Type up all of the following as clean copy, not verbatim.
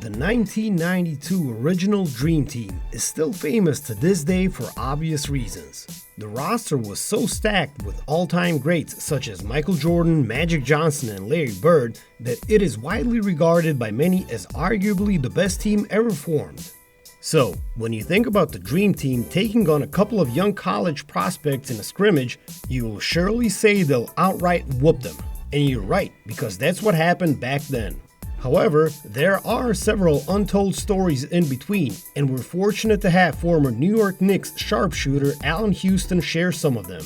The 1992 original Dream Team is still famous to this day for obvious reasons. The roster was so stacked with all-time greats such as Michael Jordan, Magic Johnson, and Larry Bird that it is widely regarded by many as arguably the best team ever formed. So, when you think about the Dream Team taking on a couple of young college prospects in a scrimmage, you will surely say they'll outright whoop them. And you're right, because that's what happened back then. However, there are several untold stories in between, and we're fortunate to have former New York Knicks sharpshooter Allen Houston share some of them.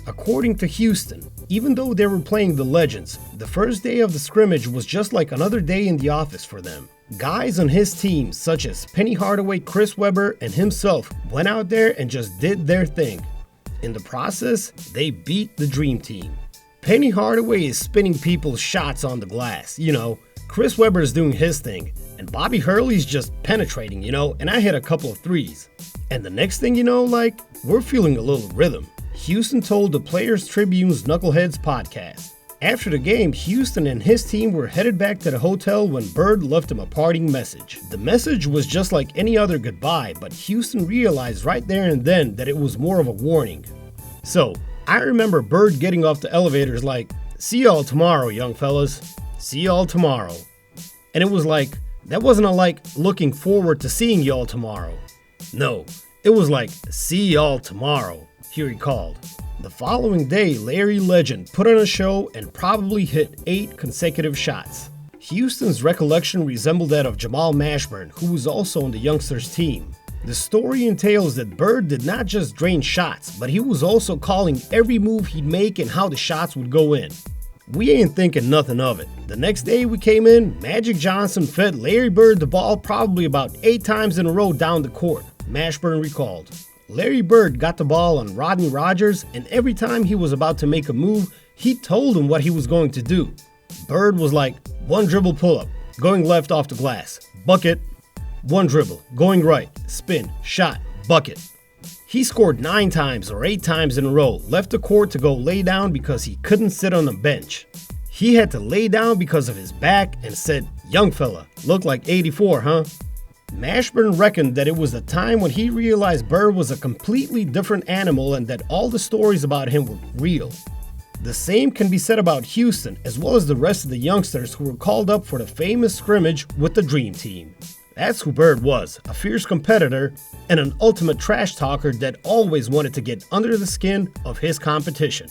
According to Houston, even though they were playing the Legends, the first day of the scrimmage was just like another day in the office for them. Guys on his team, such as Penny Hardaway, Chris Webber, and himself, went out there and just did their thing. In the process, they beat the Dream Team. Penny Hardaway is spinning people's shots on the glass, Chris Webber is doing his thing, and Bobby Hurley's just penetrating, and I hit a couple of threes. And the next thing we're feeling a little rhythm. Houston told the Players Tribune's Knuckleheads podcast. After the game, Houston and his team were headed back to the hotel when Bird left him a parting message. The message was just like any other goodbye, but Houston realized right there and then that it was more of a warning. So, I remember Bird getting off the elevators like, "See y'all tomorrow, young fellas. See y'all tomorrow." And it was like, that wasn't looking forward to seeing y'all tomorrow. No, it was like, "See y'all tomorrow," he recalled. The following day, Larry Legend put on a show and probably hit 8 consecutive shots. Houston's recollection resembled that of Jamal Mashburn, who was also on the youngsters team. The story entails that Bird did not just drain shots, but he was also calling every move he'd make and how the shots would go in. We ain't thinking nothing of it. The next day we came in, Magic Johnson fed Larry Bird the ball probably about 8 times in a row down the court, Mashburn recalled. Larry Bird got the ball on Rodney Rogers, and every time he was about to make a move, he told him what he was going to do. Bird was like, 1 dribble pull-up, going left off the glass, bucket, 1 dribble, going right, spin, shot, bucket. He scored 9 times or 8 times in a row, left the court to go lay down because he couldn't sit on the bench. He had to lay down because of his back and said, "Young fella, look like 84, huh?" Mashburn reckoned that it was the time when he realized Bird was a completely different animal and that all the stories about him were real. The same can be said about Houston, as well as the rest of the youngsters who were called up for the famous scrimmage with the Dream Team. That's who Bird was, a fierce competitor and an ultimate trash talker that always wanted to get under the skin of his competition.